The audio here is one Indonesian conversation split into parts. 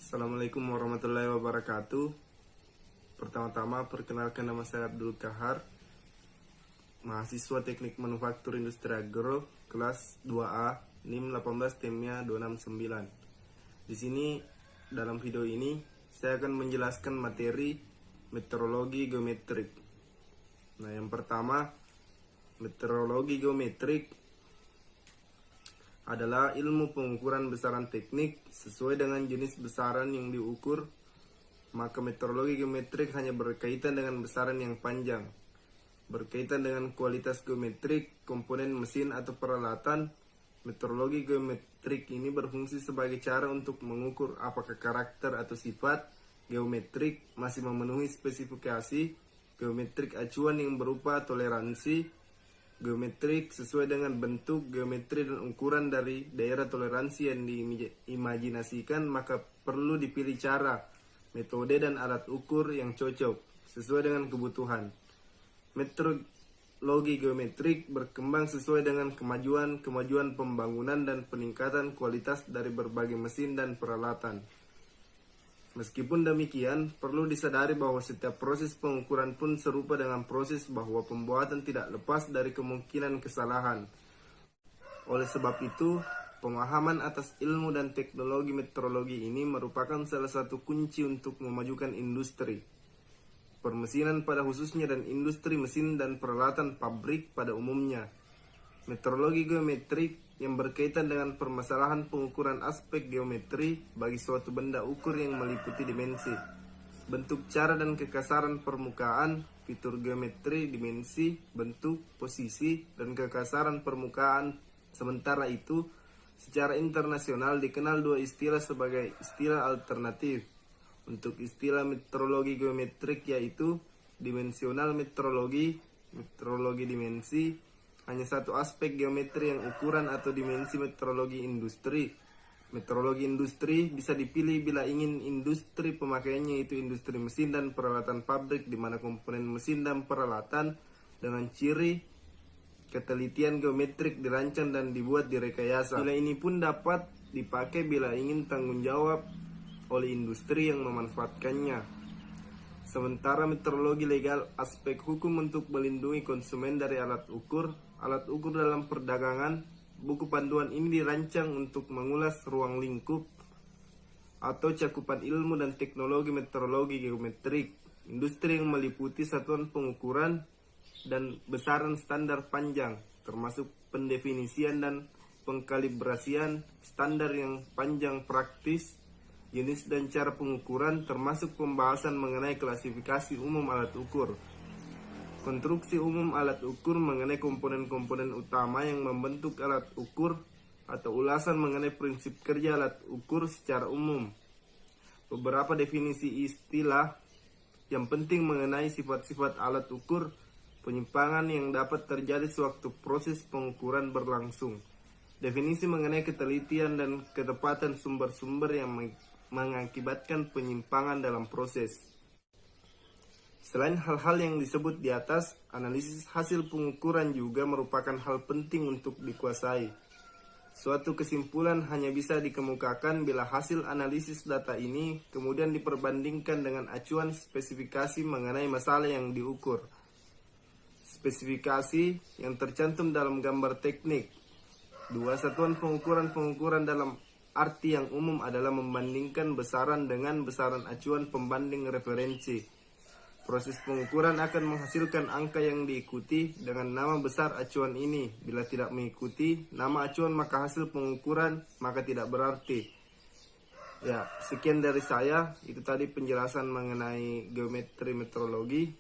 Assalamualaikum warahmatullahi wabarakatuh. Pertama-tama perkenalkan, nama saya Abdul Kahar, mahasiswa Teknik Manufaktur Industri Agro kelas 2A NIM 18 TEMIA 269. Di sini dalam video ini saya akan menjelaskan materi meteorologi geometrik. Nah, yang pertama, meteorologi geometrik adalah ilmu pengukuran besaran teknik sesuai dengan jenis besaran yang diukur. Maka meteorologi geometrik hanya berkaitan dengan besaran yang panjang, berkaitan dengan kualitas geometrik komponen mesin atau peralatan. Meteorologi geometrik ini berfungsi sebagai cara untuk mengukur apakah karakter atau sifat geometrik masih memenuhi spesifikasi geometrik acuan yang berupa toleransi geometrik sesuai dengan bentuk, geometri, dan ukuran dari daerah toleransi yang diimajinasikan. Maka perlu dipilih cara, metode, dan alat ukur yang cocok sesuai dengan kebutuhan. Meteorologi geometrik berkembang sesuai dengan kemajuan pembangunan dan peningkatan kualitas dari berbagai mesin dan peralatan. Meskipun demikian, perlu disadari bahwa setiap proses pengukuran pun serupa dengan proses bahwa pembuatan tidak lepas dari kemungkinan kesalahan. Oleh sebab itu, pemahaman atas ilmu dan teknologi meteorologi ini merupakan salah satu kunci untuk memajukan industri permesinan pada khususnya dan industri mesin dan peralatan pabrik pada umumnya. Meteorologi geometrik yang berkaitan dengan permasalahan pengukuran aspek geometri bagi suatu benda ukur yang meliputi dimensi, bentuk, cara, dan kekasaran permukaan, fitur geometri, dimensi, bentuk, posisi, dan kekasaran permukaan. Sementara itu, secara internasional dikenal dua istilah sebagai istilah alternatif untuk istilah meteorologi geometrik, yaitu dimensional meteorologi, meteorologi dimensi, hanya satu aspek geometri yang ukuran, atau dimensi meteorologi industri. Meteorologi industri bisa dipilih bila ingin industri pemakaiannya yaitu industri mesin dan peralatan pabrik, di mana komponen mesin dan peralatan dengan ciri ketelitian geometrik dirancang dan dibuat direkayasa. Bila ini pun dapat dipakai bila ingin tanggung jawab oleh industri yang memanfaatkannya. Sementara meteorologi legal, aspek hukum untuk melindungi konsumen dari alat ukur dalam perdagangan. Buku panduan ini dirancang untuk mengulas ruang lingkup atau cakupan ilmu dan teknologi meteorologi geometrik industri yang meliputi satuan pengukuran dan besaran standar panjang, termasuk pendefinisian dan pengkalibrasian standar yang panjang praktis, jenis dan cara pengukuran, termasuk pembahasan mengenai klasifikasi umum alat ukur, konstruksi umum alat ukur mengenai komponen-komponen utama yang membentuk alat ukur, atau ulasan mengenai prinsip kerja alat ukur secara umum. Beberapa definisi istilah yang penting mengenai sifat-sifat alat ukur, penyimpangan yang dapat terjadi sewaktu proses pengukuran berlangsung, definisi mengenai ketelitian dan ketepatan sumber-sumber yang mengakibatkan penyimpangan dalam proses. Selain hal-hal yang disebut di atas, analisis hasil pengukuran juga merupakan hal penting untuk dikuasai. Suatu kesimpulan hanya bisa dikemukakan bila hasil analisis data ini kemudian diperbandingkan dengan acuan spesifikasi mengenai masalah yang diukur. Spesifikasi yang tercantum dalam gambar teknik. Dua satuan pengukuran dalam arti yang umum adalah membandingkan besaran dengan besaran acuan pembanding referensi. Proses pengukuran akan menghasilkan angka yang diikuti dengan nama besar acuan ini. Bila tidak mengikuti nama acuan, maka hasil pengukuran maka tidak berarti. Ya, sekian dari saya. Itu tadi penjelasan mengenai geometri meteorologi.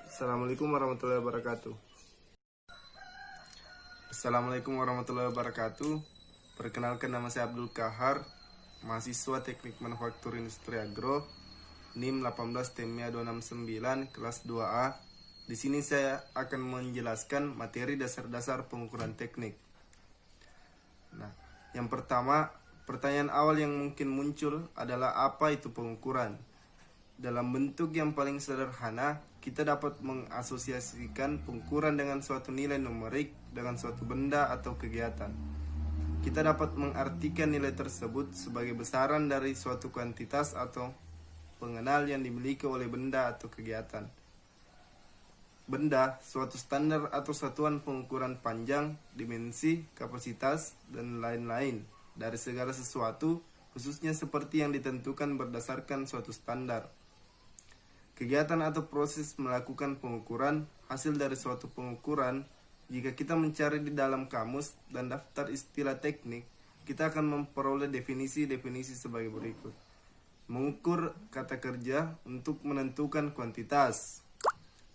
Assalamualaikum warahmatullahi wabarakatuh. Assalamualaikum warahmatullahi wabarakatuh. Perkenalkan, nama saya Abdul Kahar, mahasiswa Teknik Manufaktur Industri Agro NIM 18 TEMIA 269 kelas 2A. Di sini saya akan menjelaskan materi dasar-dasar pengukuran teknik. Nah, yang pertama, pertanyaan awal yang mungkin muncul adalah apa itu pengukuran? Dalam bentuk yang paling sederhana, kita dapat mengasosiasikan pengukuran dengan suatu nilai numerik dengan suatu benda atau kegiatan. kita dapat mengartikan nilai tersebut sebagai besaran dari suatu kuantitas atau pengenal yang dimiliki oleh benda atau kegiatan. Benda, suatu standar atau satuan pengukuran panjang, dimensi, kapasitas, dan lain-lain dari segala sesuatu, khususnya seperti yang ditentukan berdasarkan suatu standar. Kegiatan atau proses melakukan pengukuran, hasil dari suatu pengukuran, jika kita mencari di dalam kamus dan daftar istilah teknik, kita akan memperoleh definisi-definisi sebagai berikut. Mengukur kata kerja untuk menentukan kuantitas.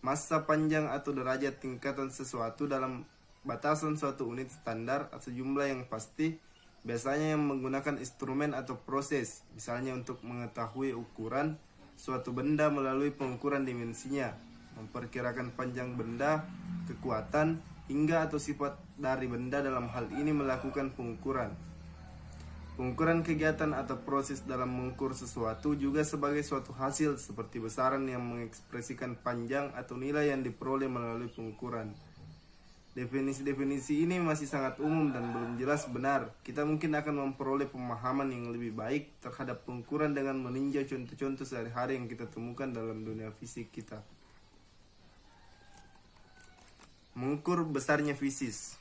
Masa panjang atau derajat tingkatan sesuatu dalam batasan suatu unit standar atau jumlah yang pasti, biasanya yang menggunakan instrumen atau proses, misalnya untuk mengetahui ukuran suatu benda melalui pengukuran dimensinya, memperkirakan panjang benda, kekuatan, hingga atau sifat dari benda dalam hal ini melakukan pengukuran. Pengukuran kegiatan atau proses dalam mengukur sesuatu juga sebagai suatu hasil seperti besaran yang mengekspresikan panjang atau nilai yang diperoleh melalui pengukuran. Definisi-definisi ini masih sangat umum dan belum jelas benar. Kita mungkin akan memperoleh pemahaman yang lebih baik terhadap pengukuran dengan meninjau contoh-contoh sehari-hari yang kita temukan dalam dunia fisik kita. Mengukur besarnya fisis.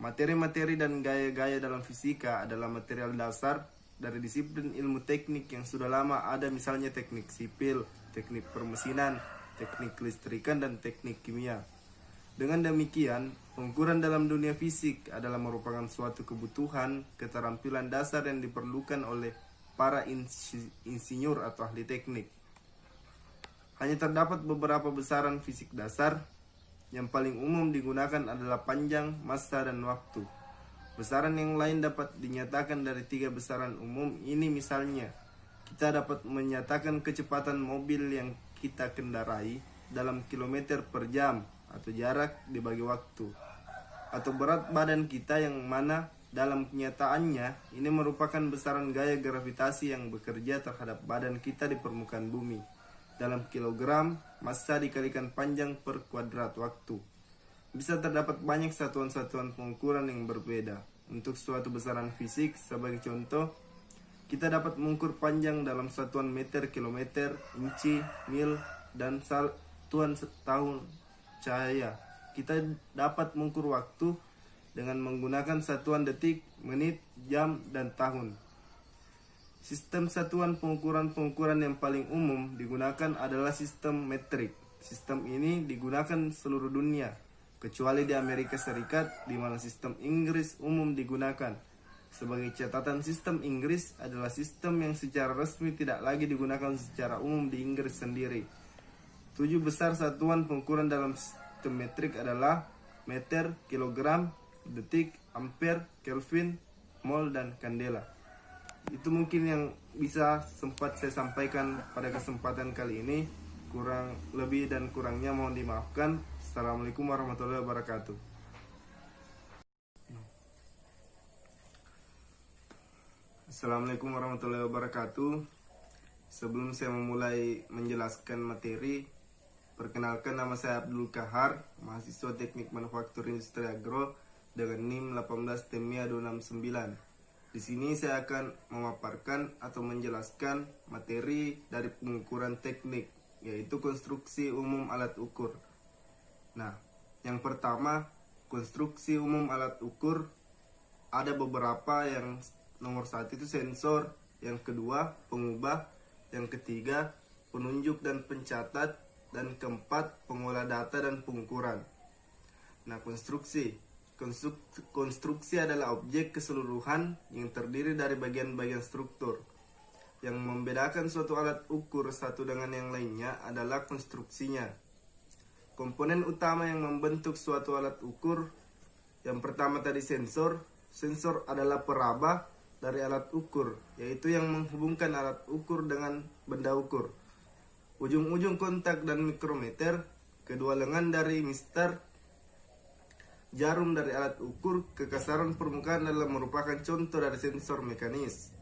Materi-materi dan gaya-gaya dalam fisika adalah material dasar dari disiplin ilmu teknik yang sudah lama ada, misalnya teknik sipil, teknik permesinan, teknik kelistrikan, dan teknik kimia. Dengan demikian, pengukuran dalam dunia fisik adalah merupakan suatu kebutuhan keterampilan dasar yang diperlukan oleh para insinyur atau ahli teknik. Hanya terdapat beberapa besaran fisik dasar. Yang paling umum digunakan adalah panjang, massa, dan waktu. Besaran yang lain dapat dinyatakan dari 3 besaran umum ini, misalnya kita dapat menyatakan kecepatan mobil yang kita kendarai dalam kilometer per jam atau jarak dibagi waktu, atau berat badan kita yang mana dalam kenyataannya ini merupakan besaran gaya gravitasi yang bekerja terhadap badan kita di permukaan bumi dalam kilogram massa dikalikan panjang per kuadrat waktu. Bisa terdapat banyak satuan-satuan pengukuran yang berbeda untuk suatu besaran fisik. Sebagai contoh, kita dapat mengukur panjang dalam satuan meter, kilometer, inci, mil, dan satuan tahun cahaya. Kita dapat mengukur waktu dengan menggunakan satuan detik, menit, jam, dan tahun. Sistem satuan pengukuran yang paling umum digunakan adalah sistem metrik. Sistem ini digunakan seluruh dunia, kecuali di Amerika Serikat, di mana sistem Inggris umum digunakan. Sebagai catatan, sistem Inggris adalah sistem yang secara resmi tidak lagi digunakan secara umum di Inggris sendiri. 7 besar satuan pengukuran dalam sistem metrik adalah meter, kilogram, detik, ampere, kelvin, mol, dan kandela. Itu mungkin yang bisa sempat saya sampaikan pada kesempatan kali ini. Kurang lebih dan kurangnya mohon dimaafkan. Assalamualaikum warahmatullahi wabarakatuh. Assalamualaikum warahmatullahi wabarakatuh. Sebelum saya memulai menjelaskan materi, perkenalkan, nama saya Abdul Kahar, mahasiswa Teknik Manufaktur Industri Agro dengan NIM 18 TEMIA 269. Di sini saya akan memaparkan atau menjelaskan materi dari pengukuran teknik, yaitu konstruksi umum alat ukur. Nah, yang pertama, konstruksi umum alat ukur ada beberapa. Yang nomor 1 itu sensor, yang kedua pengubah, yang ketiga penunjuk dan pencatat, dan keempat pengolah data dan pengukuran. Nah, konstruksi adalah objek keseluruhan yang terdiri dari bagian-bagian struktur. Yang membedakan suatu alat ukur satu dengan yang lainnya adalah konstruksinya. Komponen utama yang membentuk suatu alat ukur, yang pertama tadi sensor. Sensor adalah peraba dari alat ukur, yaitu yang menghubungkan alat ukur dengan benda ukur. Ujung-ujung kontak dan mikrometer, kedua lengan dari mister, jarum dari alat ukur, kekasaran permukaan adalah merupakan contoh dari sensor mekanis.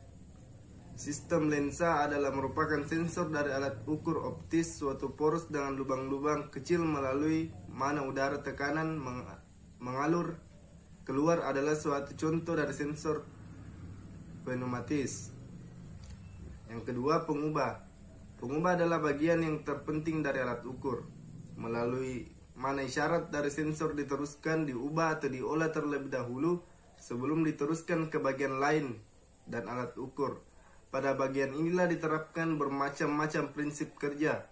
Sistem lensa adalah merupakan sensor dari alat ukur optis, suatu poros dengan lubang-lubang kecil melalui mana udara tekanan mengalur keluar adalah suatu contoh dari sensor pneumatis. Yang kedua, pengubah. Pengubah adalah bagian yang terpenting dari alat ukur, melalui mana isyarat dari sensor diteruskan, diubah atau diolah terlebih dahulu sebelum diteruskan ke bagian lain dan alat ukur. Pada bagian inilah diterapkan bermacam-macam prinsip kerja,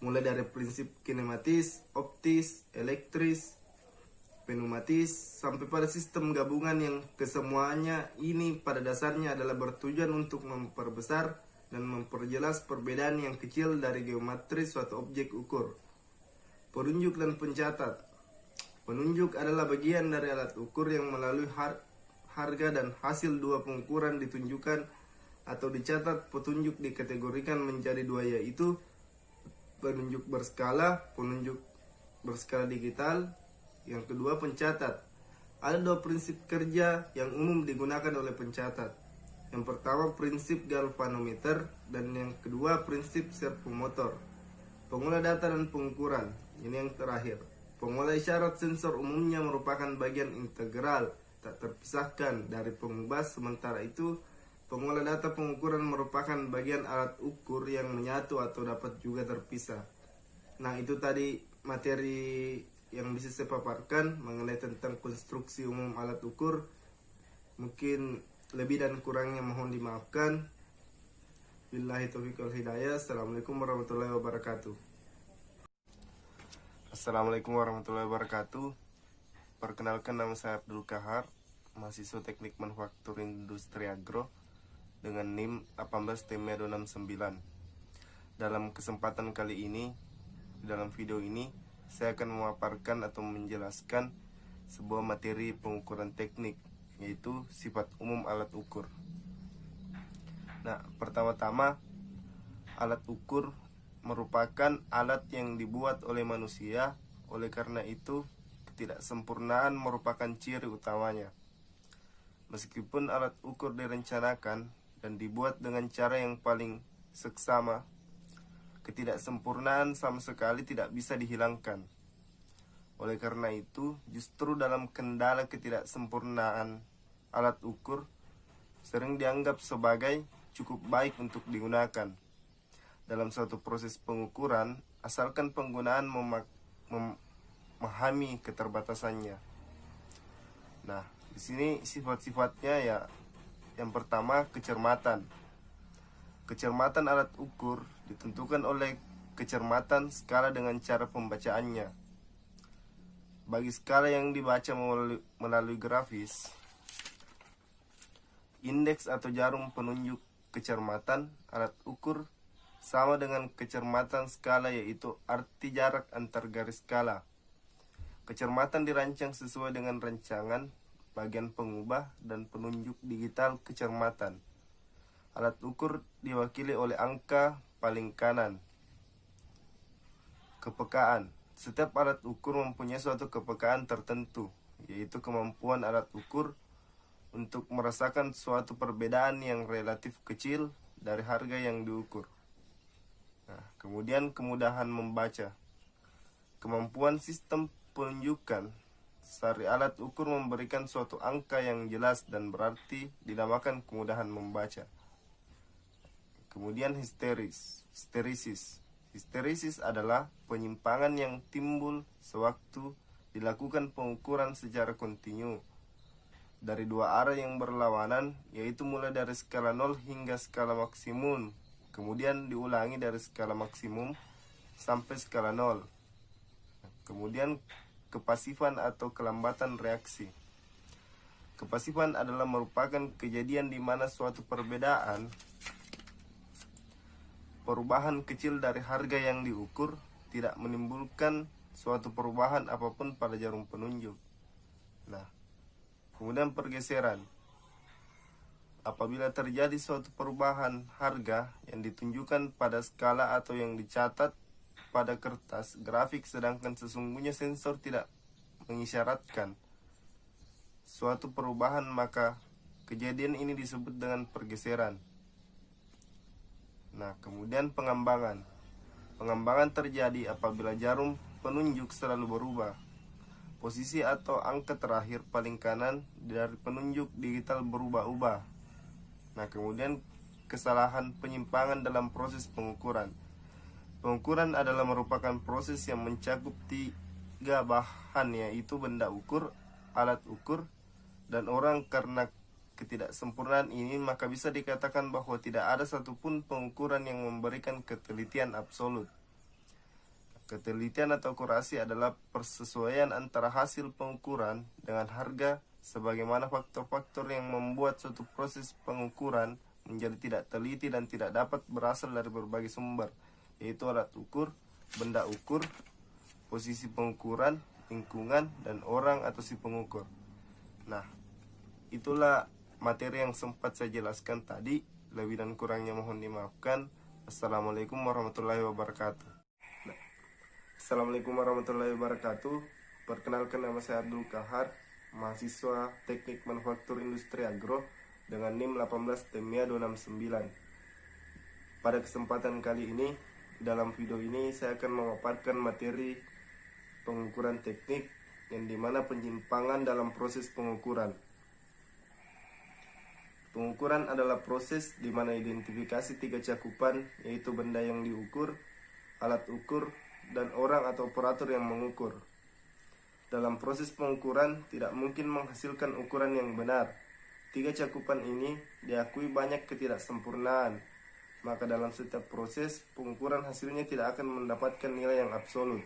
mulai dari prinsip kinematis, optis, elektris, pneumatis, sampai pada sistem gabungan yang kesemuanya ini pada dasarnya adalah bertujuan untuk memperbesar dan memperjelas perbedaan yang kecil dari geometri suatu objek ukur. Penunjuk dan pencatat. Penunjuk adalah bagian dari alat ukur yang melalui harga dan hasil dua pengukuran ditunjukkan atau dicatat. Petunjuk dikategorikan menjadi dua, yaitu penunjuk berskala, penunjuk berskala digital. Yang kedua, pencatat. Ada dua prinsip kerja yang umum digunakan oleh pencatat. Yang pertama, prinsip galvanometer, dan yang kedua, prinsip servomotor. Pengolah data dan pengukuran. Ini yang terakhir. Pengolah isyarat sensor umumnya merupakan bagian integral, tak terpisahkan dari pengubah. Sementara itu, pengolah data pengukuran merupakan bagian alat ukur yang menyatu atau dapat juga terpisah. Nah, itu tadi materi yang bisa saya paparkan mengenai tentang konstruksi umum alat ukur. Mungkin lebih dan kurangnya mohon dimaafkan. Billahi taufiq wal hidayah. Assalamualaikum warahmatullahi wabarakatuh. Assalamualaikum warahmatullahi wabarakatuh. Perkenalkan, nama saya Abdul Kahar, mahasiswa Teknik Manufaktur Industri Agro dengan NIM 18T269. Dalam kesempatan kali ini, dalam video ini, saya akan memaparkan atau menjelaskan sebuah materi pengukuran teknik, yaitu sifat umum alat ukur. Nah, pertama-tama, alat ukur merupakan alat yang dibuat oleh manusia. Oleh karena itu, ketidaksempurnaan merupakan ciri utamanya. Meskipun alat ukur direncanakan dan dibuat dengan cara yang paling seksama, ketidaksempurnaan sama sekali tidak bisa dihilangkan. Oleh karena itu, justru dalam kendala ketidaksempurnaan, alat ukur sering dianggap sebagai cukup baik untuk digunakan dalam suatu proses pengukuran, asalkan penggunaan memahami keterbatasannya. Nah, di sini sifat-sifatnya ya, yang pertama, kecermatan. Kecermatan alat ukur ditentukan oleh kecermatan skala dengan cara pembacaannya. Bagi skala yang dibaca melalui grafis, indeks atau jarum penunjuk kecermatan alat ukur sama dengan kecermatan skala, yaitu arti jarak antar garis skala. Kecermatan dirancang sesuai dengan rancangan bagian pengubah dan penunjuk digital kecermatan. Alat ukur diwakili oleh angka paling kanan. Kepekaan. Setiap alat ukur mempunyai suatu kepekaan tertentu, yaitu kemampuan alat ukur untuk merasakan suatu perbedaan yang relatif kecil dari harga yang diukur. Nah, kemudian kemudahan membaca. Kemampuan sistem penunjukan sari alat ukur memberikan suatu angka yang jelas dan berarti dinamakan kemudahan membaca. Kemudian histerisis. Histerisis adalah penyimpangan yang timbul sewaktu dilakukan pengukuran secara kontinu dari dua arah yang berlawanan, yaitu mulai dari skala 0 hingga skala maksimum, kemudian diulangi dari skala maksimum sampai skala 0. Kemudian kepasifan atau kelambatan reaksi. Kepasifan adalah merupakan kejadian di mana suatu perubahan kecil dari harga yang diukur tidak menimbulkan suatu perubahan apapun pada jarum penunjuk. Nah, kemudian pergeseran. Apabila terjadi suatu perubahan harga yang ditunjukkan pada skala atau yang dicatat pada kertas grafik, sedangkan sesungguhnya sensor tidak mengisyaratkan suatu perubahan, maka kejadian ini disebut dengan pergeseran. Nah, kemudian pengembangan. Pengembangan terjadi apabila jarum penunjuk selalu berubah. Posisi atau angka terakhir paling kanan dari penunjuk digital berubah-ubah. Nah, kemudian kesalahan penyimpangan dalam proses pengukuran. Pengukuran adalah merupakan proses yang mencakup tiga bahan, yaitu benda ukur, alat ukur, dan orang. Karena ketidaksempurnaan ini, maka bisa dikatakan bahwa tidak ada satupun pengukuran yang memberikan ketelitian absolut. Ketelitian atau akurasi adalah persesuaian antara hasil pengukuran dengan harga, sebagaimana faktor-faktor yang membuat suatu proses pengukuran menjadi tidak teliti dan tidak dapat berasal dari berbagai sumber, yaitu alat ukur, benda ukur, posisi pengukuran, lingkungan, dan orang atau si pengukur. Nah, itulah materi yang sempat saya jelaskan tadi. Lebih dan kurangnya mohon dimaafkan. Assalamualaikum warahmatullahi wabarakatuh. Assalamualaikum warahmatullahi wabarakatuh. Perkenalkan, nama saya Abdul Kahar, mahasiswa Teknik Manufaktur Industri Agro dengan NIM 18 TEMIA 269. Pada kesempatan kali ini, dalam video ini saya akan memaparkan materi pengukuran teknik yang dimana penyimpangan dalam proses pengukuran. Pengukuran adalah proses di mana identifikasi tiga cakupan, yaitu benda yang diukur, alat ukur, dan orang atau operator yang mengukur. Dalam proses pengukuran tidak mungkin menghasilkan ukuran yang benar. Tiga cakupan ini diakui banyak ketidaksempurnaan, maka dalam setiap proses pengukuran hasilnya tidak akan mendapatkan nilai yang absolut.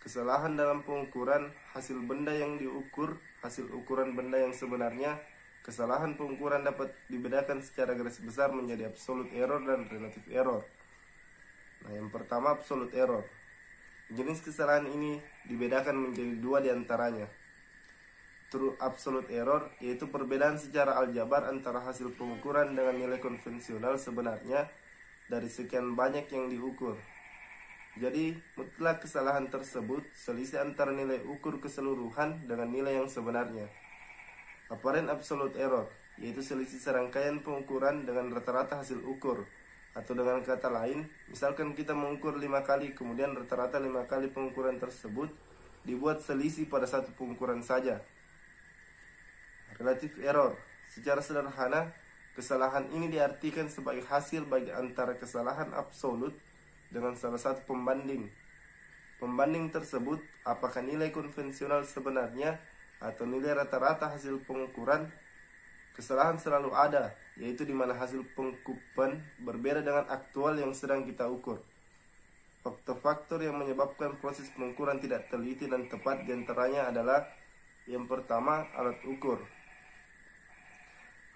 Kesalahan dalam pengukuran hasil benda yang diukur, hasil ukuran benda yang sebenarnya. Kesalahan pengukuran dapat dibedakan secara garis besar menjadi absolute error dan relative error. Nah, yang pertama absolute error. Jenis kesalahan ini dibedakan menjadi dua diantaranya. True absolute error, yaitu perbedaan secara aljabar antara hasil pengukuran dengan nilai konvensional sebenarnya dari sekian banyak yang diukur. Jadi, mutlak kesalahan tersebut selisih antara nilai ukur keseluruhan dengan nilai yang sebenarnya. Apparent absolute error, yaitu selisih serangkaian pengukuran dengan rata-rata hasil ukur. Atau dengan kata lain, misalkan kita mengukur 5 kali, kemudian rata-rata 5 kali pengukuran tersebut dibuat selisih pada satu pengukuran saja. Relative error, secara sederhana, kesalahan ini diartikan sebagai hasil bagi antara kesalahan absolut dengan salah satu pembanding. Pembanding tersebut apakah nilai konvensional sebenarnya atau nilai rata-rata hasil pengukuran. Kesalahan selalu ada, yaitu di mana hasil pengukuran berbeda dengan aktual yang sedang kita ukur. Faktor-faktor yang menyebabkan proses pengukuran tidak teliti dan tepat diantaranya adalah yang pertama, alat ukur.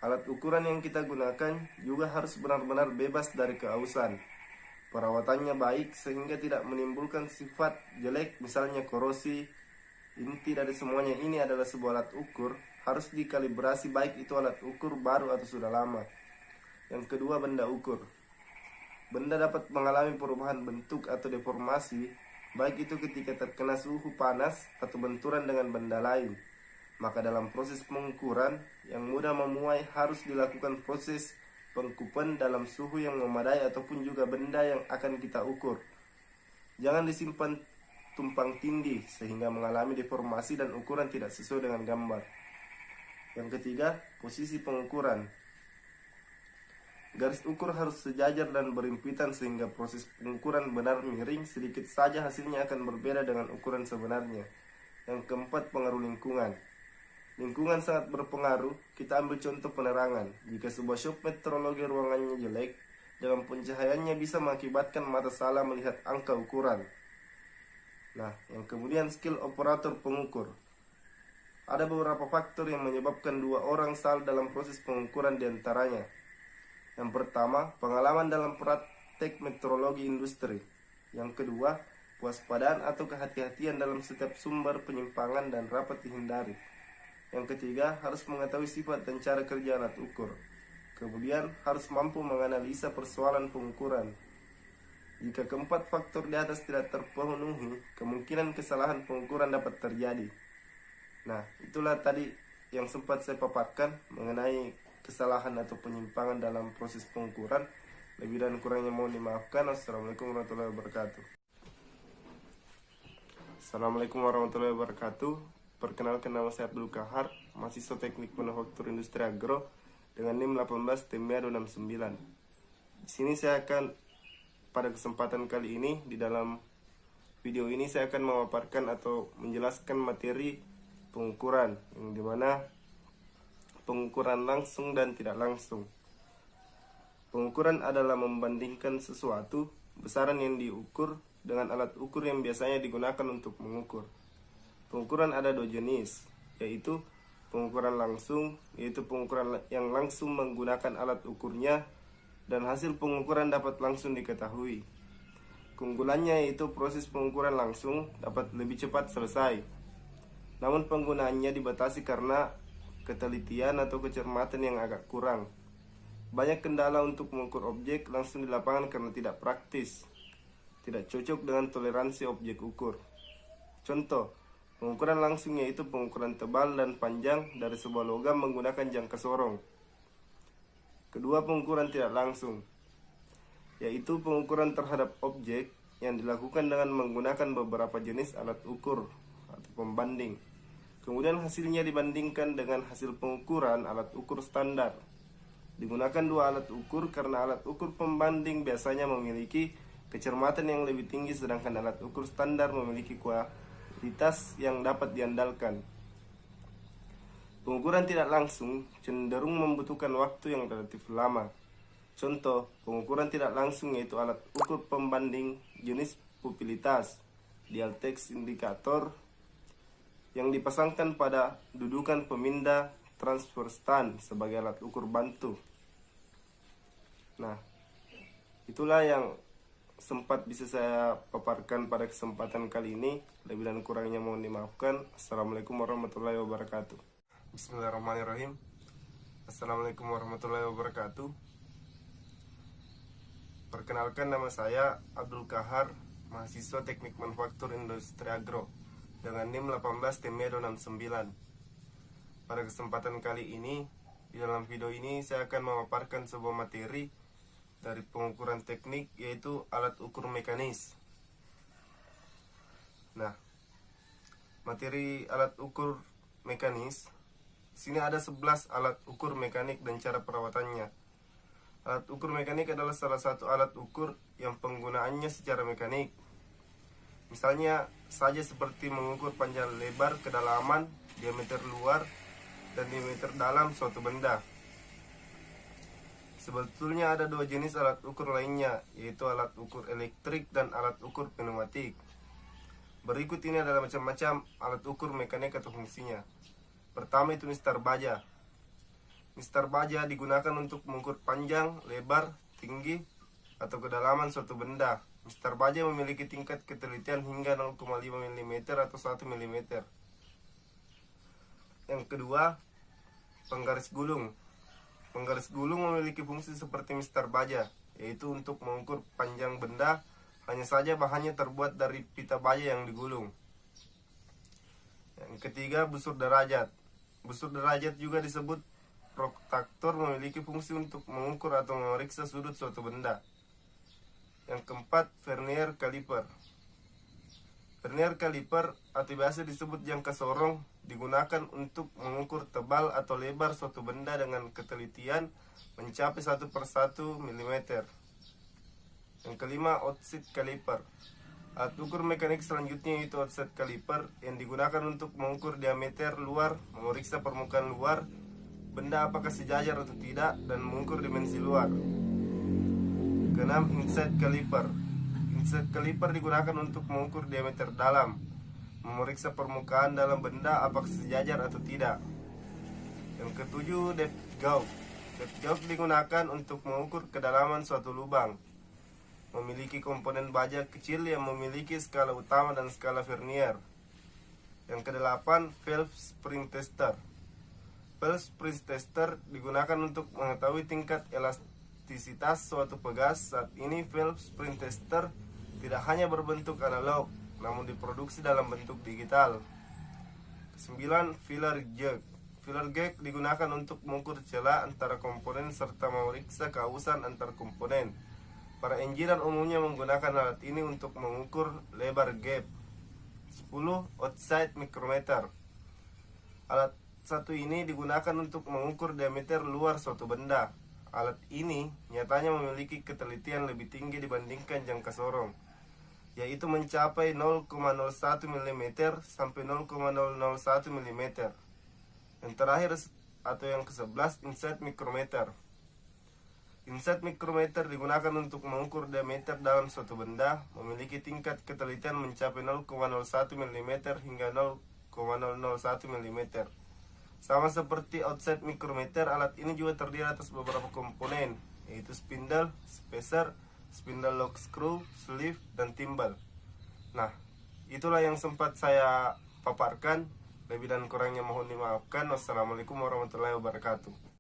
Alat ukuran yang kita gunakan juga harus benar-benar bebas dari keausan. Perawatannya baik sehingga tidak menimbulkan sifat jelek, misalnya korosi. Inti dari semuanya ini adalah sebuah alat ukur harus dikalibrasi, baik itu alat ukur baru atau sudah lama. Yang kedua, benda ukur. Benda dapat mengalami perubahan bentuk atau deformasi, baik itu ketika terkena suhu panas atau benturan dengan benda lain. Maka dalam proses pengukuran yang mudah memuai harus dilakukan proses pengukuran dalam suhu yang memadai ataupun juga benda yang akan kita ukur. Jangan disimpan tumpang tindih sehingga mengalami deformasi dan ukuran tidak sesuai dengan gambar. Yang ketiga, posisi pengukuran. Garis ukur harus sejajar dan berimpitan sehingga proses pengukuran benar miring, sedikit saja hasilnya akan berbeda dengan ukuran sebenarnya. Yang keempat, pengaruh lingkungan. Lingkungan sangat berpengaruh. Kita ambil contoh penerangan. Jika sebuah shop metrologi ruangannya jelek, dengan pencahayaannya bisa mengakibatkan mata salah melihat angka ukuran. Nah, yang kemudian skill operator pengukur. Ada beberapa faktor yang menyebabkan dua orang salah dalam proses pengukuran diantaranya. Yang pertama, pengalaman dalam praktek metrologi industri. Yang kedua, kewaspadaan atau kehati-hatian dalam setiap sumber penyimpangan dan rapat dihindari. Yang ketiga, harus mengetahui sifat dan cara kerja alat ukur. Kemudian, harus mampu menganalisa persoalan pengukuran. Jika keempat faktor di atas tidak terpenuhi, kemungkinan kesalahan pengukuran dapat terjadi. Nah, itulah tadi yang sempat saya paparkan mengenai kesalahan atau penyimpangan dalam proses pengukuran. Lebih dan kurangnya mohon dimaafkan. Assalamualaikum warahmatullahi wabarakatuh. Assalamualaikum warahmatullahi wabarakatuh. Perkenalkan, nama saya Abdul Kahar, mahasiswa Teknik Manufaktur Industri Agro dengan NIM 18 TMA 269. Di sini saya akan, pada kesempatan kali ini, di dalam video ini saya akan memaparkan atau menjelaskan materi pengukuran, yang dimana pengukuran langsung dan tidak langsung. Pengukuran adalah membandingkan sesuatu, besaran yang diukur dengan alat ukur yang biasanya digunakan untuk mengukur. Pengukuran ada dua jenis, yaitu pengukuran langsung, yaitu pengukuran yang langsung menggunakan alat ukurnya dan hasil pengukuran dapat langsung diketahui. Keunggulannya yaitu proses pengukuran langsung dapat lebih cepat selesai. Namun penggunaannya dibatasi karena ketelitian atau kecermatan yang agak kurang. Banyak kendala untuk mengukur objek langsung di lapangan karena tidak praktis, tidak cocok dengan toleransi objek ukur. Contoh, pengukuran langsung yaitu pengukuran tebal dan panjang dari sebuah logam menggunakan jangka sorong. Kedua, pengukuran tidak langsung, yaitu pengukuran terhadap objek yang dilakukan dengan menggunakan beberapa jenis alat ukur atau pembanding. Kemudian hasilnya dibandingkan dengan hasil pengukuran alat ukur standar. Digunakan dua alat ukur karena alat ukur pembanding biasanya memiliki kecermatan yang lebih tinggi, sedangkan alat ukur standar memiliki kualitas yang dapat diandalkan. Pengukuran tidak langsung cenderung membutuhkan waktu yang relatif lama. Contoh, pengukuran tidak langsung yaitu alat ukur pembanding jenis pupilitas, dial text indikator, yang dipasangkan pada dudukan pemindah transfer stand sebagai alat ukur bantu. Nah, itulah yang sempat bisa saya paparkan pada kesempatan kali ini. Lebih dan kurangnya mohon dimaafkan. Assalamualaikum warahmatullahi wabarakatuh. Bismillahirrahmanirrahim. Assalamualaikum warahmatullahi wabarakatuh. Perkenalkan, nama saya Abdul Kahar, mahasiswa Teknik Manufaktur Industri Agro dengan NIM 18 TMA 269. Pada kesempatan kali ini, di dalam video ini saya akan memaparkan sebuah materi dari pengukuran teknik, yaitu alat ukur mekanis. Nah, materi alat ukur mekanis, di sini ada 11 alat ukur mekanik dan cara perawatannya. Alat ukur mekanik adalah salah satu alat ukur yang penggunaannya secara mekanik. Misalnya saja seperti mengukur panjang lebar, kedalaman, diameter luar, dan diameter dalam suatu benda. Sebetulnya ada dua jenis alat ukur lainnya, yaitu alat ukur elektrik dan alat ukur pneumatik. Berikut ini adalah macam-macam alat ukur mekanik atau fungsinya. Pertama itu mistar baja. Mistar baja digunakan untuk mengukur panjang, lebar, tinggi, atau kedalaman suatu benda. Mistar baja memiliki tingkat ketelitian hingga 0,5 mm atau 1 mm. Yang kedua, penggaris gulung. Penggaris gulung memiliki fungsi seperti mistar baja, yaitu untuk mengukur panjang benda, hanya saja bahannya terbuat dari pita baja yang digulung. Yang ketiga, busur derajat. Busur derajat juga disebut protraktor, memiliki fungsi untuk mengukur atau memeriksa sudut suatu benda. Yang keempat, vernier caliper. Vernier caliper atau biasa disebut jangka sorong digunakan untuk mengukur tebal atau lebar suatu benda dengan ketelitian mencapai 1/1 mm. Yang kelima, offset caliper. Alat ukur mekanik selanjutnya yaitu offset caliper yang digunakan untuk mengukur diameter luar, memeriksa permukaan luar benda apakah sejajar atau tidak, dan mengukur dimensi luar. Keenam, inside caliper. Inside caliper digunakan untuk mengukur diameter dalam, memeriksa permukaan dalam benda apakah sejajar atau tidak. Yang ketujuh, depth gauge. Depth gauge digunakan untuk mengukur kedalaman suatu lubang. Memiliki komponen baja kecil yang memiliki skala utama dan skala vernier. Yang kedelapan, Phelps spring tester. Phelps spring tester digunakan untuk mengetahui tingkat elastisitas suatu pegas. Saat ini Phelps spring tester tidak hanya berbentuk analog, namun diproduksi dalam bentuk digital. Kesembilan, filler gauge. Filler gauge digunakan untuk mengukur celah antara komponen serta memeriksa keausan antar komponen. Para engineer umumnya menggunakan alat ini untuk mengukur lebar gap. 10. Outside micrometer. Alat satu ini digunakan untuk mengukur diameter luar suatu benda. Alat ini nyatanya memiliki ketelitian lebih tinggi dibandingkan jangka sorong, yaitu mencapai 0,01 mm sampai 0,001 mm. Yang terakhir atau yang ke-11, inside micrometer. Inside micrometer digunakan untuk mengukur diameter dalam suatu benda, memiliki tingkat ketelitian mencapai 0,01 mm hingga 0,001 mm. Sama seperti outside micrometer, alat ini juga terdiri atas beberapa komponen, yaitu spindle, spacer, spindle lock screw, sleeve, dan timbal. Nah, itulah yang sempat saya paparkan. Lebih dan kurangnya mohon dimaafkan. Wassalamualaikum warahmatullahi wabarakatuh.